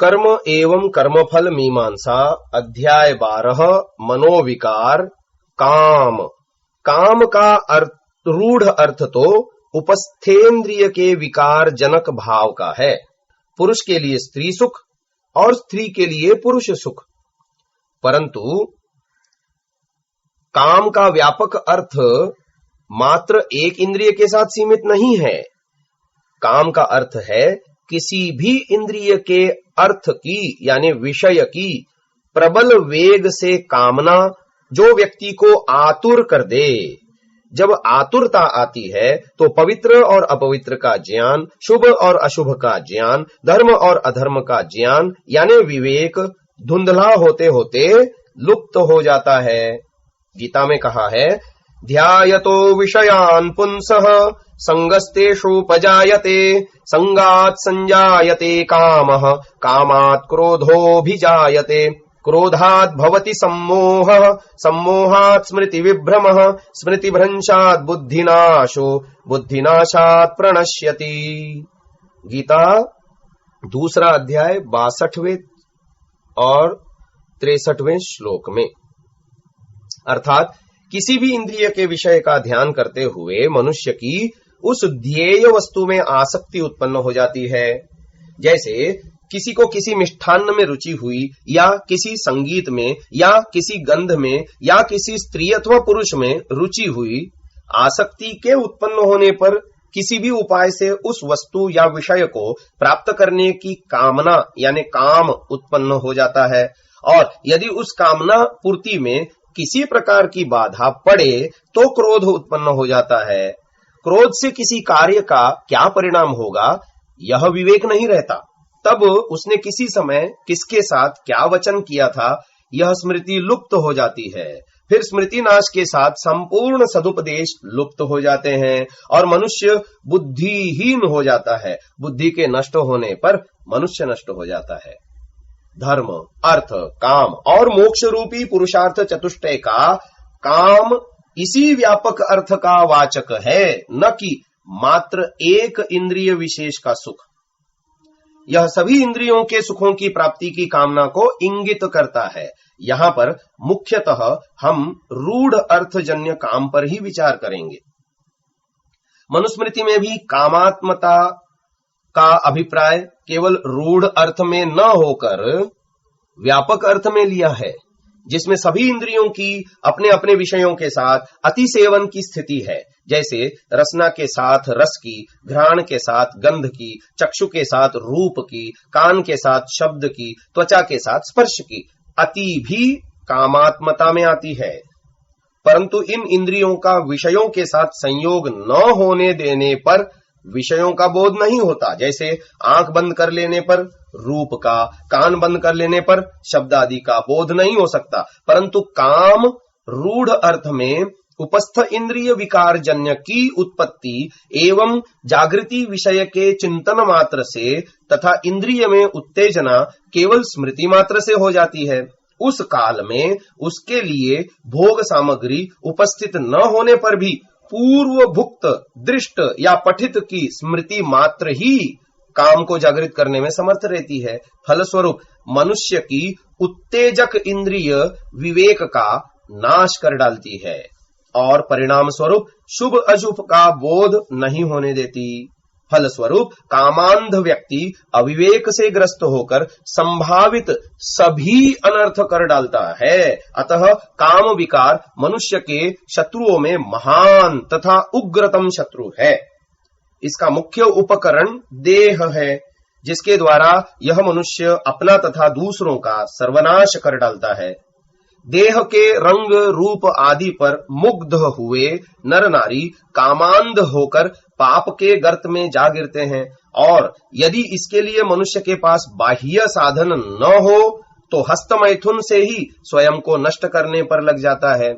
कर्म एवं कर्मफल मीमांसा अध्याय 12 मनोविकार। काम। काम का रूढ़ अर्थ तो उपस्थेंद्रिय के विकार जनक भाव का है। पुरुष के लिए स्त्री सुख और स्त्री के लिए पुरुष सुख। परंतु काम का व्यापक अर्थ मात्र एक इंद्रिय के साथ सीमित नहीं है। काम का अर्थ है किसी भी इंद्रिय के अर्थ की यानी विषय की प्रबल वेग से कामना जो व्यक्ति को आतुर कर दे। जब आतुरता आती है तो पवित्र और अपवित्र का ज्ञान, शुभ और अशुभ का ज्ञान, धर्म और अधर्म का ज्ञान यानी विवेक धुंधला होते होते लुप्त हो जाता है। गीता में कहा है, ध्यायतो विषयान् पुंसः संगस्तेषुपजायते संगात् संजायते कामः कामात् क्रोधोऽभिजायते क्रोधात् भवति सम्मोहः सम्मोहात् स्मृतिविभ्रमः स्मृतिभ्रंशात् बुद्धिनाशो बुद्धिनाशात् प्रणश्यति। गीता दूसरा अध्याय 62वें और 63वें श्लोक में। अर्थात किसी भी इंद्रिय के विषय का ध्यान करते हुए मनुष्य की उस ध्येय वस्तु में आसक्ति उत्पन्न हो जाती है। जैसे किसी को किसी मिष्ठान्न में रुचि हुई या किसी संगीत में या किसी गंध में या किसी स्त्री अथवा पुरुष में रुचि हुई, आसक्ति के उत्पन्न होने पर किसी भी उपाय से उस वस्तु या विषय को प्राप्त करने की कामना यानी काम उत्पन्न हो जाता है। और यदि उस कामना पूर्ति में किसी प्रकार की बाधा पड़े तो क्रोध उत्पन्न हो जाता है। क्रोध से किसी कार्य का क्या परिणाम होगा यह विवेक नहीं रहता। तब उसने किसी समय किसके साथ क्या वचन किया था यह स्मृति लुप्त हो जाती है। फिर स्मृति नाश के साथ संपूर्ण सदुपदेश लुप्त हो जाते हैं और मनुष्य बुद्धिहीन हो जाता है। बुद्धि के नष्ट होने पर मनुष्य नष्ट हो जाता है। धर्म, अर्थ, काम और मोक्ष रूपी पुरुषार्थ चतुष्टय का काम इसी व्यापक अर्थ का वाचक है, न कि मात्र एक इंद्रिय विशेष का सुख। यह सभी इंद्रियों के सुखों की प्राप्ति की कामना को इंगित करता है। यहाँ पर मुख्यतः हम रूढ़ अर्थजन्य काम पर ही विचार करेंगे। मनुस्मृति में भी कामात्मता का अभिप्राय केवल रूढ़ अर्थ में न होकर व्यापक अर्थ में लिया है, जिसमें सभी इंद्रियों की अपने अपने विषयों के साथ अति सेवन की स्थिति है। जैसे रसना के साथ रस की, घ्राण के साथ गंध की, चक्षु के साथ रूप की, कान के साथ शब्द की, त्वचा के साथ स्पर्श की। अति भी कामात्मता में आती है। परंतु इन इंद्रियों का विषयों के साथ संयोग न होने देने पर विषयों का बोध नहीं होता। जैसे आंख बंद कर लेने पर रूप का, कान बंद कर लेने पर शब्द आदि का बोध नहीं हो सकता। परंतु काम रूढ़ अर्थ में उपस्थ इंद्रिय विकार जन्य की उत्पत्ति एवं जागृति विषय के चिंतन मात्र से तथा इंद्रिय में उत्तेजना केवल स्मृति मात्र से हो जाती है। उस काल में उसके लिए भोग सामग्री उपस्थित न होने पर भी पूर्व भुक्त, दृष्ट या पठित की स्मृति मात्र ही काम को जागृत करने में समर्थ रहती है। फलस्वरूप मनुष्य की उत्तेजक इंद्रिय विवेक का नाश कर डालती है और परिणाम स्वरूप शुभ अशुभ का बोध नहीं होने देती। फलस्वरूप कामांध व्यक्ति अविवेक से ग्रस्त होकर संभावित सभी अनर्थ कर डालता है। अतः काम विकार मनुष्य के शत्रुओं में महान तथा उग्रतम शत्रु है। इसका मुख्य उपकरण देह है, जिसके द्वारा यह मनुष्य अपना तथा दूसरों का सर्वनाश कर डालता है। देह के रंग रूप आदि पर मुग्ध हुए नर नारी कामांध होकर पाप के गर्त में जा गिरते हैं। और यदि इसके लिए मनुष्य के पास बाह्य साधन न हो तो हस्तमैथुन से ही स्वयं को नष्ट करने पर लग जाता है।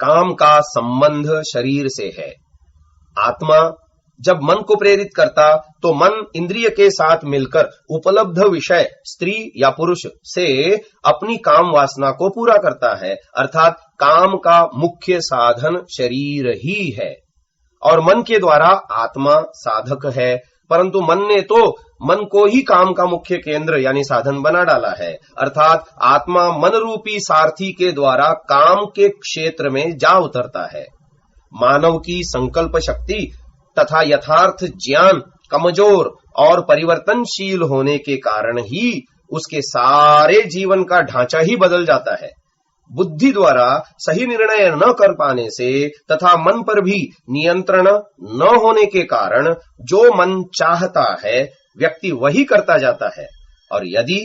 काम का संबंध शरीर से है। आत्मा जब मन को प्रेरित करता तो मन इंद्रिय के साथ मिलकर उपलब्ध विषय स्त्री या पुरुष से अपनी काम वासना को पूरा करता है। अर्थात काम का मुख्य साधन शरीर ही है और मन के द्वारा आत्मा साधक है। परंतु मन को ही काम का मुख्य केंद्र यानी साधन बना डाला है। अर्थात आत्मा मन रूपी सारथी के द्वारा काम के क्षेत्र में जा उतरता है। मानव की संकल्प शक्ति तथा यथार्थ ज्ञान कमजोर और परिवर्तनशील होने के कारण ही उसके सारे जीवन का ढांचा ही बदल जाता है। बुद्धि द्वारा सही निर्णय न कर पाने से तथा मन पर भी नियंत्रण न होने के कारण जो मन चाहता है व्यक्ति वही करता जाता है। और यदि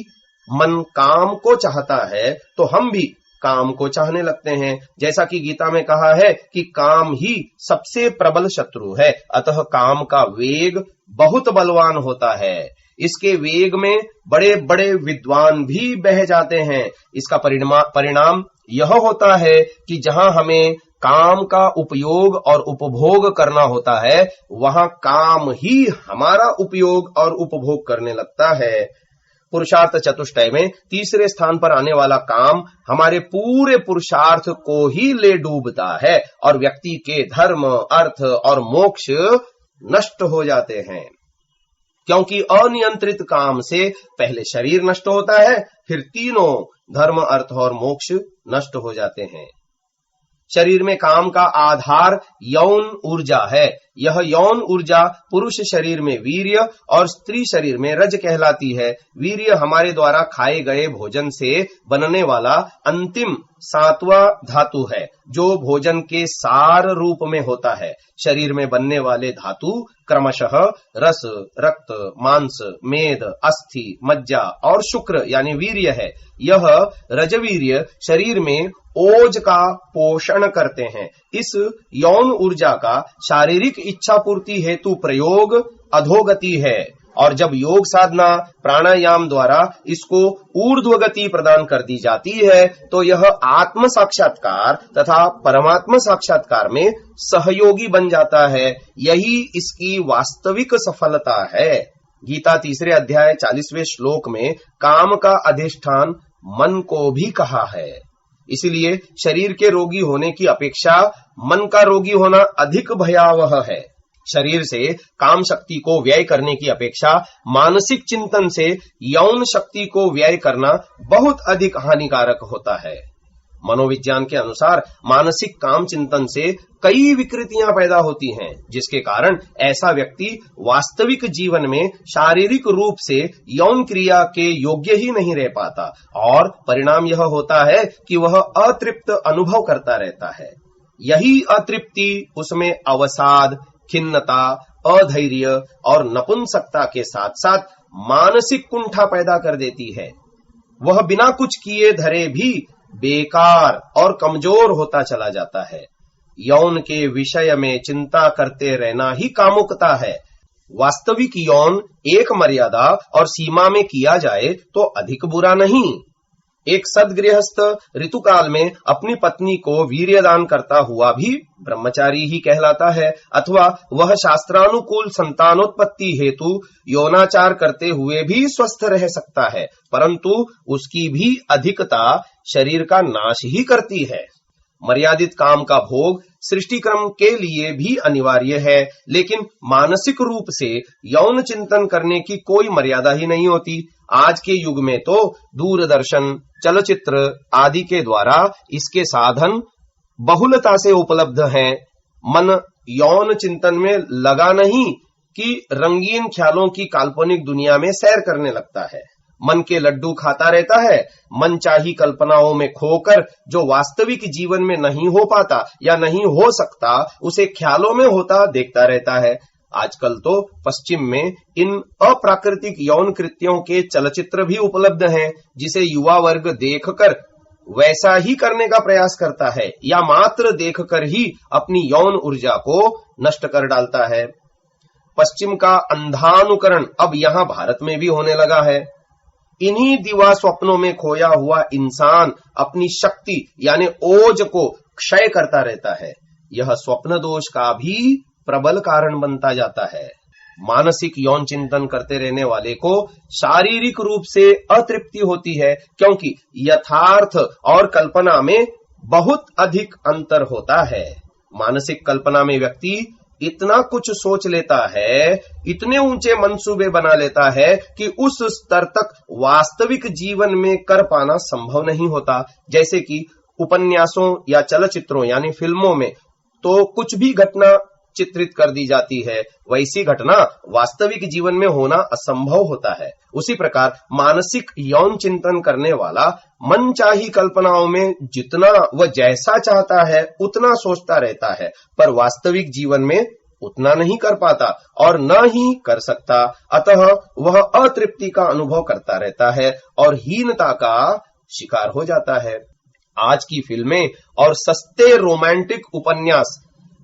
मन काम को चाहता है तो हम भी काम को चाहने लगते हैं। जैसा कि गीता में कहा है कि काम ही सबसे प्रबल शत्रु है, अतः काम का वेग बहुत बलवान होता है। इसके वेग में बड़े बड़े विद्वान भी बह जाते हैं। इसका परिणाम यह होता है कि जहां हमें काम का उपयोग और उपभोग करना होता है वहां काम ही हमारा उपयोग और उपभोग करने लगता है। पुरुषार्थ चतुष्टय में तीसरे स्थान पर आने वाला काम हमारे पूरे पुरुषार्थ को ही ले डूबता है और व्यक्ति के धर्म, अर्थ और मोक्ष नष्ट हो जाते हैं। क्योंकि अनियंत्रित काम से पहले शरीर नष्ट होता है, फिर तीनों धर्म, अर्थ और मोक्ष नष्ट हो जाते हैं। शरीर में काम का आधार यौन ऊर्जा है। यह यौन ऊर्जा पुरुष शरीर में वीर्य और स्त्री शरीर में रज कहलाती है। वीर्य हमारे द्वारा खाए गए भोजन से बनने वाला अंतिम 7वां धातु है, जो भोजन के सार रूप में होता है। शरीर में बनने वाले धातु क्रमशः रस, रक्त, मांस, मेद, अस्थि, मज्जा और शुक्र यानी वीर्य है। यह रजवीर्य शरीर में ओज का पोषण करते हैं। इस यौन ऊर्जा का शारीरिक इच्छा पूर्ति हेतु प्रयोग अधोगति है और जब योग साधना प्राणायाम द्वारा इसको ऊर्ध्व गति प्रदान कर दी जाती है तो यह आत्म साक्षात्कार तथा परमात्मा साक्षात्कार में सहयोगी बन जाता है। यही इसकी वास्तविक सफलता है। गीता 3 अध्याय 40वें श्लोक में काम का अधिष्ठान मन को भी कहा है। इसलिए शरीर के रोगी होने की अपेक्षा मन का रोगी होना अधिक भयावह है। शरीर से काम शक्ति को व्यय करने की अपेक्षा मानसिक चिंतन से यौन शक्ति को व्यय करना बहुत अधिक हानिकारक होता है। मनोविज्ञान के अनुसार मानसिक काम चिंतन से कई विकृतियां पैदा होती हैं, जिसके कारण ऐसा व्यक्ति वास्तविक जीवन में शारीरिक रूप से यौन क्रिया के योग्य ही नहीं रह पाता और परिणाम यह होता है कि वह अतृप्त अनुभव करता रहता है। यही अतृप्ति उसमें अवसाद, खिन्नता, अधैर्य और नपुंसकता के साथ साथ मानसिक कुंठा पैदा कर देती है। वह बिना कुछ किए धरे भी बेकार और कमजोर होता चला जाता है। यौन के विषय में चिंता करते रहना ही कामुकता है। वास्तविक यौन एक मर्यादा और सीमा में किया जाए तो अधिक बुरा नहीं। एक सद्गृहस्थ ऋतुकाल में अपनी पत्नी को वीर्यदान करता हुआ भी ब्रह्मचारी ही कहलाता है, अथवा वह शास्त्रानुकूल संतानोत्पत्ति हेतु यौनाचार करते हुए भी स्वस्थ रह सकता है, परंतु उसकी भी अधिकता शरीर का नाश ही करती है। मर्यादित काम का भोग सृष्टि क्रम के लिए भी अनिवार्य है, लेकिन मानसिक रूप से यौन चिंतन करने की कोई मर्यादा ही नहीं होती। आज के युग में तो दूरदर्शन, चलचित्र आदि के द्वारा इसके साधन बहुलता से उपलब्ध हैं। मन यौन चिंतन में लगा नहीं कि रंगीन ख्यालों की काल्पनिक दुनिया में सैर करने लगता है। मन के लड्डू खाता रहता है। मनचाही कल्पनाओं में खोकर जो वास्तविक जीवन में नहीं हो पाता या नहीं हो सकता, उसे ख्यालों में होता देखता रहता है। आजकल तो पश्चिम में इन अप्राकृतिक यौन कृत्यों के चलचित्र भी उपलब्ध हैं, जिसे युवा वर्ग देखकर वैसा ही करने का प्रयास करता है या मात्र देखकर ही अपनी यौन ऊर्जा को नष्ट कर डालता है। पश्चिम का अंधानुकरण अब यहाँ भारत में भी होने लगा है। इन्हीं दिवा स्वप्नों में खोया हुआ इंसान अपनी शक्ति यानी ओज को क्षय करता रहता है। यह स्वप्न दोष का भी प्रबल कारण बनता जाता है। मानसिक यौन चिंतन करते रहने वाले को शारीरिक रूप से अतृप्ति होती है, क्योंकि यथार्थ और कल्पना में बहुत अधिक अंतर होता है। मानसिक कल्पना में व्यक्ति इतना कुछ सोच लेता है, इतने ऊंचे मंसूबे बना लेता है कि उस स्तर तक वास्तविक जीवन में कर पाना संभव नहीं होता। जैसे कि उपन्यासों या चलचित्रों यानी फिल्मों में तो कुछ भी घटना चित्रित कर दी जाती है, वैसी घटना वास्तविक जीवन में होना असंभव होता है। उसी प्रकार मानसिक यौन चिंतन करने वाला मनचाही कल्पनाओं में जितना वह जैसा चाहता है उतना सोचता रहता है, पर वास्तविक जीवन में उतना नहीं कर पाता और न ही कर सकता। अतः वह अतृप्ति का अनुभव करता रहता है और हीनता का शिकार हो जाता है। आज की फिल्में और सस्ते रोमांटिक उपन्यास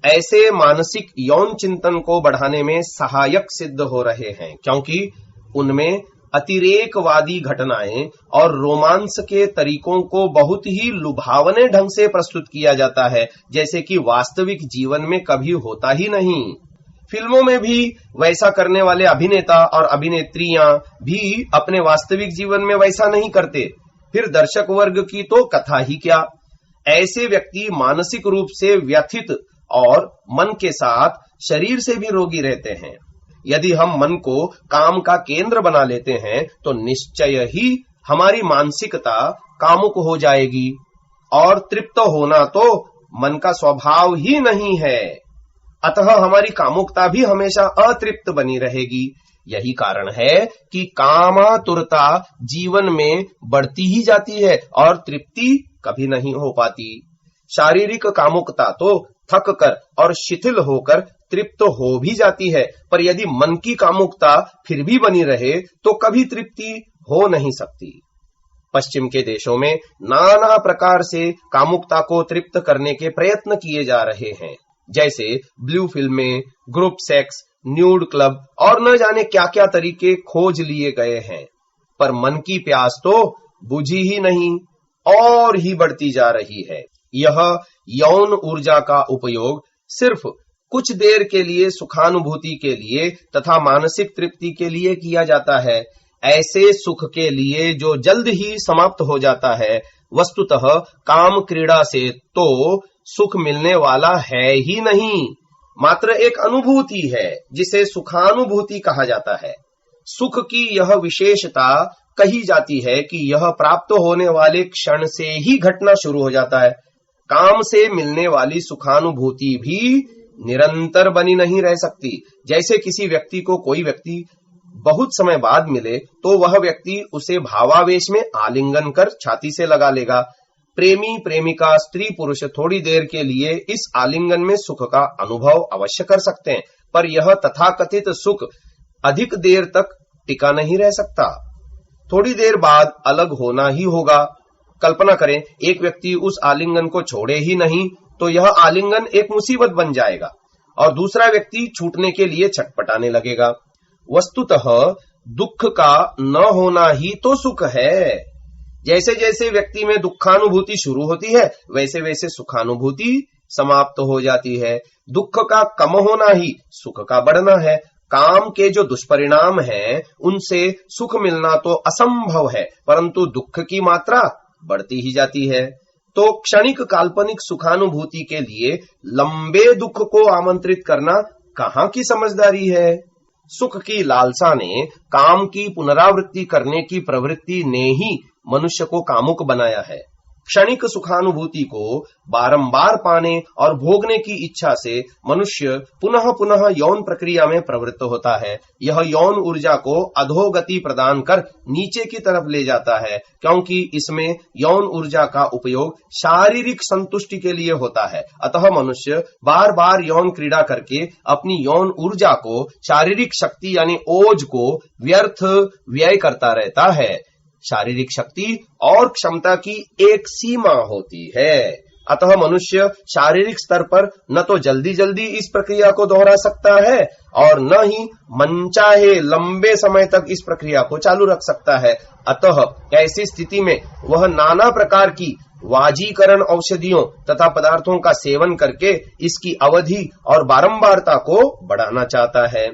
ऐसे मानसिक यौन चिंतन को बढ़ाने में सहायक सिद्ध हो रहे हैं, क्योंकि उनमें अतिरेकवादी घटनाएं और रोमांस के तरीकों को बहुत ही लुभावने ढंग से प्रस्तुत किया जाता है, जैसे कि वास्तविक जीवन में कभी होता ही नहीं। फिल्मों में भी वैसा करने वाले अभिनेता और अभिनेत्रियां भी अपने वास्तविक जीवन में वैसा नहीं करते, फिर दर्शक वर्ग की तो कथा ही क्या। ऐसे व्यक्ति मानसिक रूप से व्यथित और मन के साथ शरीर से भी रोगी रहते हैं। यदि हम मन को काम का केंद्र बना लेते हैं तो निश्चय ही हमारी मानसिकता कामुक हो जाएगी, और तृप्त होना तो मन का स्वभाव ही नहीं है। अतः हमारी कामुकता भी हमेशा अतृप्त बनी रहेगी। यही कारण है कि कामातुरता जीवन में बढ़ती ही जाती है और तृप्ति कभी नहीं हो पाती। शारीरिक कामुकता तो थक कर और शिथिल होकर तृप्त हो भी जाती है, पर यदि मन की कामुकता फिर भी बनी रहे तो कभी तृप्ति हो नहीं सकती। पश्चिम के देशों में नाना प्रकार से कामुकता को तृप्त करने के प्रयत्न किए जा रहे हैं, जैसे ब्लू फिल्में, ग्रुप सेक्स, न्यूड क्लब और न जाने क्या क्या तरीके खोज लिए गए हैं, पर मन की प्यास तो बुझी ही नहीं और ही बढ़ती जा रही है। यह यौन ऊर्जा का उपयोग सिर्फ कुछ देर के लिए सुखानुभूति के लिए तथा मानसिक तृप्ति के लिए किया जाता है, ऐसे सुख के लिए जो जल्द ही समाप्त हो जाता है। वस्तुतः काम क्रीड़ा से तो सुख मिलने वाला है ही नहीं, मात्र एक अनुभूति है जिसे सुखानुभूति कहा जाता है। सुख की यह विशेषता कही जाती है कि यह प्राप्त होने वाले क्षण से ही घटना शुरू हो जाता है। काम से मिलने वाली सुखानुभूति भी निरंतर बनी नहीं रह सकती। जैसे किसी व्यक्ति को कोई व्यक्ति बहुत समय बाद मिले तो वह व्यक्ति उसे भावावेश में आलिंगन कर छाती से लगा लेगा। प्रेमी प्रेमिका स्त्री पुरुष थोड़ी देर के लिए इस आलिंगन में सुख का अनुभव अवश्य कर सकते हैं, पर यह तथाकथित सुख अधिक देर तक टिका नहीं रह सकता। थोड़ी देर बाद अलग होना ही होगा। कल्पना करें, एक व्यक्ति उस आलिंगन को छोड़े ही नहीं तो यह आलिंगन एक मुसीबत बन जाएगा और दूसरा व्यक्ति छूटने के लिए छटपटाने लगेगा। वस्तुतः दुख का न होना ही तो सुख है। जैसे जैसे व्यक्ति में दुखानुभूति शुरू होती है वैसे वैसे सुखानुभूति समाप्त हो जाती है। दुख का कम होना ही सुख का बढ़ना है। काम के जो दुष्परिणाम हैं उनसे सुख मिलना तो असंभव है, परंतु दुख की मात्रा बढ़ती ही जाती है। तो क्षणिक काल्पनिक सुखानुभूति के लिए लंबे दुख को आमंत्रित करना कहाँ की समझदारी है। सुख की लालसा ने, काम की पुनरावृत्ति करने की प्रवृत्ति ने ही मनुष्य को कामुक बनाया है। क्षणिक सुखानुभूति को बारंबार पाने और भोगने की इच्छा से मनुष्य पुनः पुनः यौन प्रक्रिया में प्रवृत्त होता है। यह यौन ऊर्जा को अधोगति प्रदान कर नीचे की तरफ ले जाता है, क्योंकि इसमें यौन ऊर्जा का उपयोग शारीरिक संतुष्टि के लिए होता है। अतः मनुष्य बार बार यौन क्रीड़ा करके अपनी यौन ऊर्जा को, शारीरिक शक्ति यानी ओज को व्यर्थ व्यय करता रहता है। शारीरिक शक्ति और क्षमता की एक सीमा होती है। अतः मनुष्य शारीरिक स्तर पर न तो जल्दी जल्दी इस प्रक्रिया को दोहरा सकता है और न ही मनचाहे लंबे समय तक इस प्रक्रिया को चालू रख सकता है। अतः ऐसी स्थिति में वह नाना प्रकार की वाजीकरण औषधियों तथा पदार्थों का सेवन करके इसकी अवधि और बारंबारता को बढ़ाना चाहता है।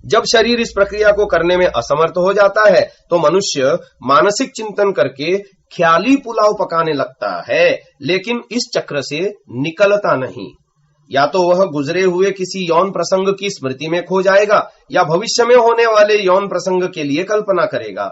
जब शरीर इस प्रक्रिया को करने में असमर्थ हो जाता है तो मनुष्य मानसिक चिंतन करके ख्याली पुलाव पकाने लगता है, लेकिन इस चक्र से निकलता नहीं। या तो वह गुजरे हुए किसी यौन प्रसंग की स्मृति में खो जाएगा या भविष्य में होने वाले यौन प्रसंग के लिए कल्पना करेगा।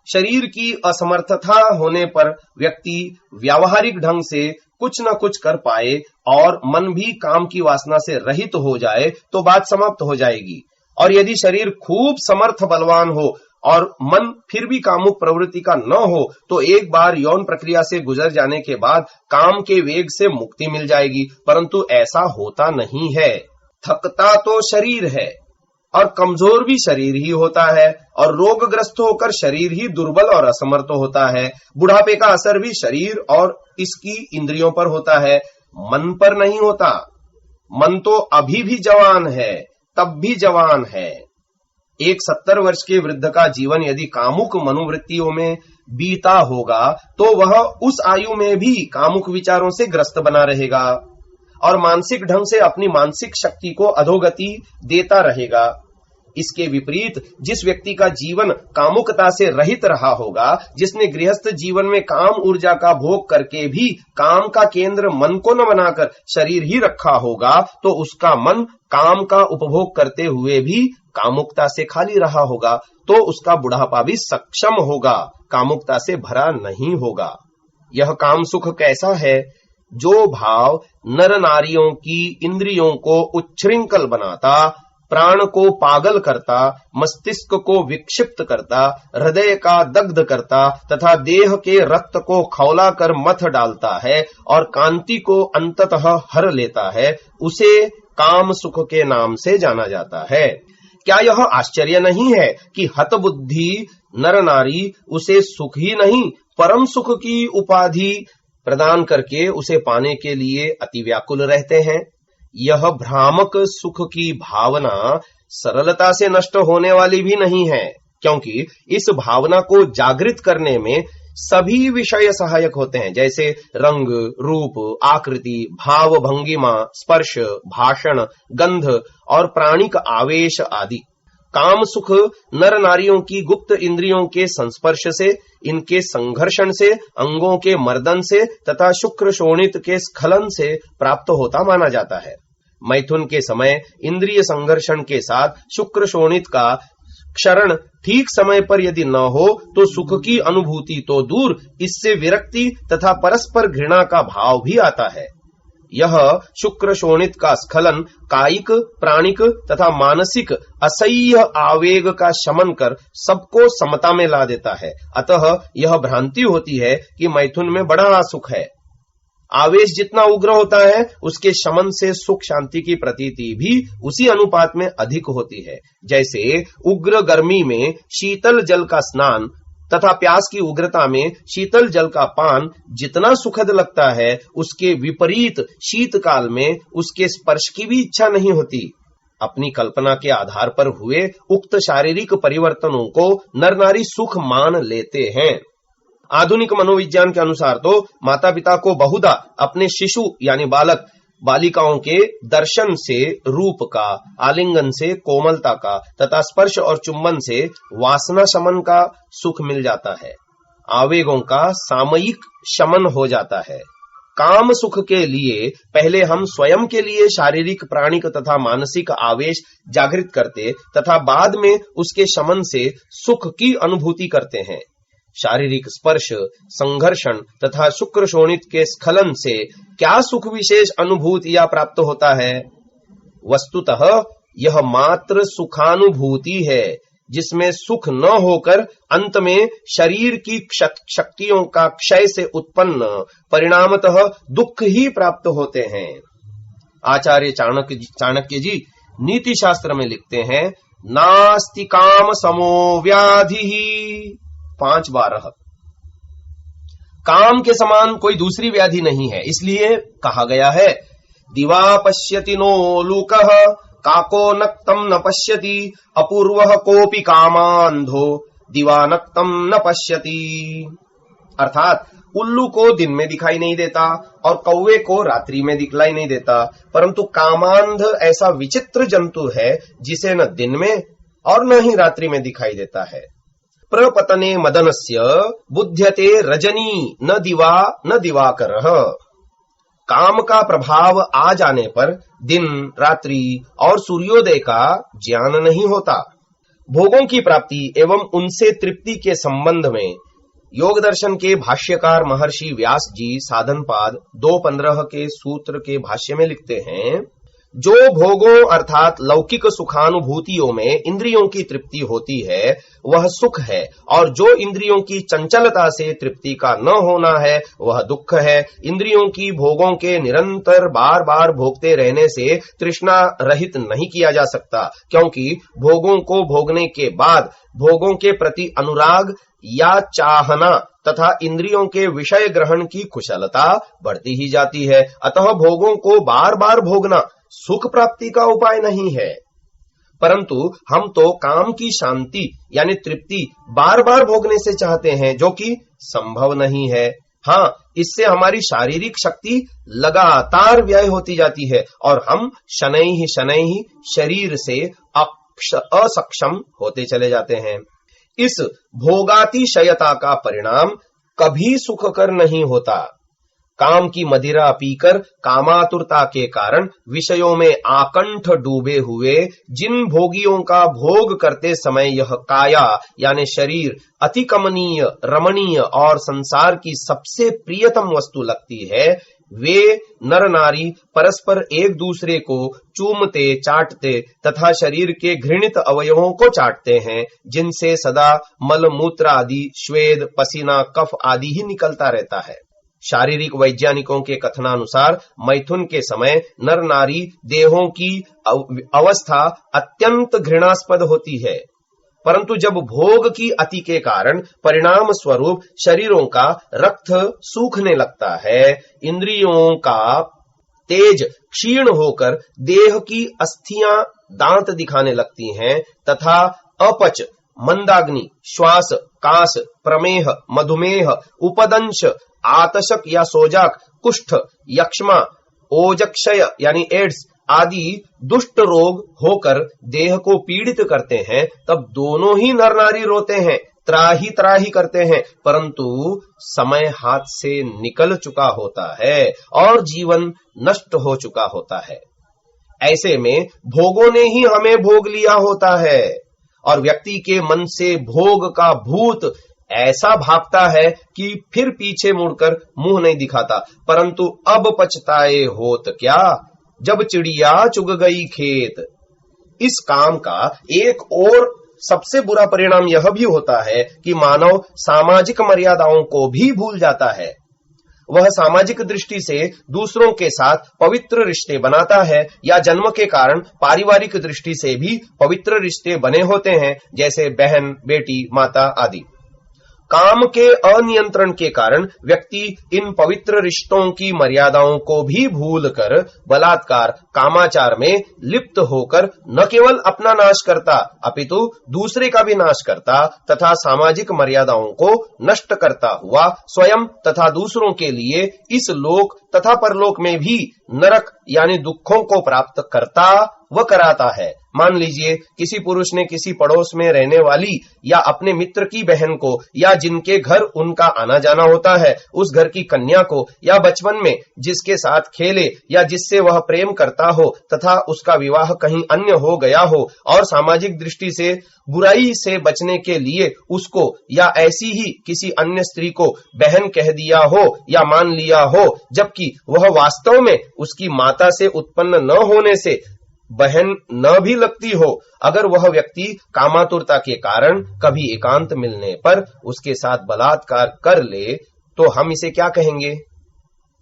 शरीर की असमर्थता होने पर व्यक्ति व्यावहारिक ढंग से कुछ न कुछ कर पाए और मन भी काम की वासना से रहित हो जाए तो बात समाप्त हो जाएगी। और यदि शरीर खूब समर्थ बलवान हो और मन फिर भी कामुक प्रवृत्ति का न हो तो एक बार यौन प्रक्रिया से गुजर जाने के बाद काम के वेग से मुक्ति मिल जाएगी, परंतु ऐसा होता नहीं है। थकता तो शरीर है और कमजोर भी शरीर ही होता है और रोगग्रस्त होकर शरीर ही दुर्बल और असमर्थ होता है। बुढ़ापे का असर भी शरीर और इसकी इंद्रियों पर होता है, मन पर नहीं होता। मन तो अभी भी जवान है, तब भी जवान है। एक 70 वर्ष के वृद्ध का जीवन यदि कामुक मनोवृत्तियों में बीता होगा तो वह उस आयु में भी कामुक विचारों से ग्रस्त बना रहेगा और मानसिक ढंग से अपनी मानसिक शक्ति को अधोगति देता रहेगा। इसके विपरीत जिस व्यक्ति का जीवन कामुकता से रहित रहा होगा, जिसने गृहस्थ जीवन में काम ऊर्जा का भोग करके भी काम का केंद्र मन को न बनाकर शरीर ही रखा होगा, तो उसका मन काम का उपभोग करते हुए भी कामुकता से खाली रहा होगा, तो उसका बुढ़ापा भी सक्षम होगा, कामुकता से भरा नहीं होगा। यह काम सुख कैसा है? जो भाव नर नारियों की इंद्रियों को उच्छृंखल बनाता, प्राण को पागल करता, मस्तिष्क को विक्षिप्त करता, हृदय का दग्ध करता तथा देह के रक्त को खौला कर मथ डालता है और कांति को अंततः हर लेता है, उसे काम सुख के नाम से जाना जाता है। क्या यह आश्चर्य नहीं है कि हतबुद्धि नर नारी उसे सुख ही नहीं परम सुख की उपाधि प्रदान करके उसे पाने के लिए अति व्याकुल रहते हैं। यह भ्रामक सुख की भावना सरलता से नष्ट होने वाली भी नहीं है, क्योंकि इस भावना को जागृत करने में सभी विषय सहायक होते हैं, जैसे रंग, रूप, आकृति, भाव, भंगिमा, स्पर्श, भाषण, गंध और प्राणिक आवेश आदि। काम सुख नर नारियों की गुप्त इंद्रियों के संस्पर्श से, इनके संघर्षण से, अंगों के मर्दन से तथा शुक्र शोणित के स्खलन से प्राप्त होता माना जाता है। मैथुन के समय इंद्रिय संघर्षण के साथ शुक्र शोणित का क्षरण ठीक समय पर यदि न हो तो सुख की अनुभूति तो दूर, इससे विरक्ति तथा परस्पर घृणा का भाव भी आता है। यह शुक्र शोणित का स्खलन कायिक, प्राणिक तथा मानसिक असह्य आवेग का शमन कर सबको समता में ला देता है। अतः यह भ्रांति होती है कि मैथुन में बड़ा सुख है। आवेश जितना उग्र होता है, उसके शमन से सुख शांति की प्रतीति भी उसी अनुपात में अधिक होती है। जैसे उग्र गर्मी में शीतल जल का स्नान तथा प्यास की उग्रता में शीतल जल का पान जितना सुखद लगता है, उसके विपरीत शीतकाल में उसके स्पर्श की भी इच्छा नहीं होती। अपनी कल्पना के आधार पर हुए उक्त शारीरिक परिवर्तनों को नर नारी सुख मान लेते हैं। आधुनिक मनोविज्ञान के अनुसार तो माता पिता को बहुधा अपने शिशु यानी बालक बालिकाओं के दर्शन से रूप का, आलिंगन से कोमलता का तथा स्पर्श और चुंबन से वासना शमन का सुख मिल जाता है। आवेगों का सामयिक शमन हो जाता है। काम सुख के लिए पहले हम स्वयं के लिए शारीरिक, प्राणिक तथा मानसिक आवेश जागृत करते तथा बाद में उसके शमन से सुख की अनुभूति करते हैं। शारीरिक स्पर्श, संघर्षण तथा शुक्र शोणित के स्खलन से क्या सुख विशेष अनुभूति या प्राप्त होता है? वस्तुतः यह मात्र सुखानुभूति है, जिसमें सुख न होकर अंत में शरीर की शक्तियों का क्षय से उत्पन्न परिणामतः दुख ही प्राप्त होते हैं। आचार्य चाणक्य जी नीति शास्त्र में लिखते हैं, नास्ति काम समो व्याधि 5 बार। काम के समान कोई दूसरी व्याधि नहीं है, इसलिए कहा गया है, दिवा पश्यति नो लूकः काको नक्तम न पश्यति अपूर्वः कोपि कामांधो दिवा नक्तम न पश्यति। अर्थात उल्लू को दिन में दिखाई नहीं देता और कौवे को रात्रि में दिखलाई नहीं देता, परंतु कामांध ऐसा विचित्र जंतु है जिसे न दिन में और न ही रात्रि में दिखाई देता है। प्रपतने मदनस्य बुध्यते रजनी न दिवा न दिवाकरः। काम का प्रभाव आ जाने पर दिन, रात्रि और सूर्योदय का ज्ञान नहीं होता। भोगों की प्राप्ति एवं उनसे तृप्ति के संबंध में योग दर्शन के भाष्यकार महर्षि व्यास जी साधनपाद 2.15 के सूत्र के भाष्य में लिखते हैं, जो भोगों अर्थात लौकिक सुखानुभूतियों में इंद्रियों की तृप्ति होती है वह सुख है, और जो इंद्रियों की चंचलता से तृप्ति का न होना है वह दुख है। इंद्रियों की भोगों के निरंतर बार बार भोगते रहने से तृष्णा रहित नहीं किया जा सकता, क्योंकि भोगों को भोगने के बाद भोगों के प्रति अनुराग या चाहना तथा इंद्रियों के विषय ग्रहण की कुशलता बढ़ती ही जाती है। अतः भोगों को बार बार भोगना सुख प्राप्ति का उपाय नहीं है, परंतु हम तो काम की शांति यानी तृप्ति बार बार भोगने से चाहते हैं, जो कि संभव नहीं है। हाँ, इससे हमारी शारीरिक शक्ति लगातार व्यय होती जाती है और हम शनैः ही शरीर से असक्षम होते चले जाते हैं। इस भोगातिशयता का परिणाम कभी सुखकर नहीं होता। काम की मदिरा पीकर कामातुरता के कारण विषयों में आकंठ डूबे हुए जिन भोगियों का भोग करते समय यह काया यानी शरीर अति कमनीय, रमणीय और संसार की सबसे प्रियतम वस्तु लगती है, वे नर नारी परस्पर एक दूसरे को चूमते, चाटते तथा शरीर के घृणित अवयवों को चाटते हैं, जिनसे सदा मल मूत्र आदि, श्वेद, पसीना, कफ आदि ही निकलता रहता है। शारीरिक वैज्ञानिकों के कथनानुसार मैथुन के समय नर नारी देहों की अवस्था अत्यंत घृणास्पद होती है, परंतु जब भोग की अति के कारण परिणाम स्वरूप शरीरों का रक्त सूखने लगता है, इंद्रियों का तेज क्षीण होकर देह की अस्थियां दांत दिखाने लगती हैं तथा अपच, मंदाग्नि, श्वास, कास, प्रमेह, मधुमेह, उपदंश, आतशक या सोजाक, कुष्ठ, यक्ष्मा, ओजक्षय यानी एड्स आदि दुष्ट रोग होकर देह को पीड़ित करते हैं, तब दोनों ही नर नारी रोते हैं, त्राही त्राही करते हैं, परंतु समय हाथ से निकल चुका होता है और जीवन नष्ट हो चुका होता है। ऐसे में भोगों ने ही हमें भोग लिया होता है और व्यक्ति के मन से भोग का भूत ऐसा भागता है कि फिर पीछे मुड़कर मुंह नहीं दिखाता। परंतु अब पछताए होत क्या, जब चिड़िया चुग गई खेत। इस काम का एक और सबसे बुरा परिणाम यह भी होता है कि मानव सामाजिक मर्यादाओं को भी भूल जाता है। वह सामाजिक दृष्टि से दूसरों के साथ पवित्र रिश्ते बनाता है या जन्म के कारण पारिवारिक दृष्टि से भी पवित्र रिश्ते बने होते हैं, जैसे बहन, बेटी, माता आदि। काम के अनियंत्रण के कारण व्यक्ति इन पवित्र रिश्तों की मर्यादाओं को भी भूलकर बलात्कार, कामाचार में लिप्त होकर न केवल अपना नाश करता अपितु दूसरे का भी नाश करता तथा सामाजिक मर्यादाओं को नष्ट करता हुआ स्वयं तथा दूसरों के लिए इस लोक तथा परलोक में भी नरक यानी दुखों को प्राप्त करता व कराता है। मान लीजिए किसी पुरुष ने किसी पड़ोस में रहने वाली या अपने मित्र की बहन को या जिनके घर उनका आना जाना होता है उस घर की कन्या को या बचपन में जिसके साथ खेले या जिससे वह प्रेम करता हो तथा उसका विवाह कहीं अन्य हो गया हो और सामाजिक दृष्टि से बुराई से बचने के लिए उसको या ऐसी ही किसी अन्य स्त्री को बहन कह दिया हो या मान लिया हो, जबकि वह वास्तव में उसकी माता से उत्पन्न न होने से बहन न भी लगती हो। अगर वह व्यक्ति कामातुरता के कारण कभी एकांत मिलने पर उसके साथ बलात्कार कर ले तो हम इसे क्या कहेंगे?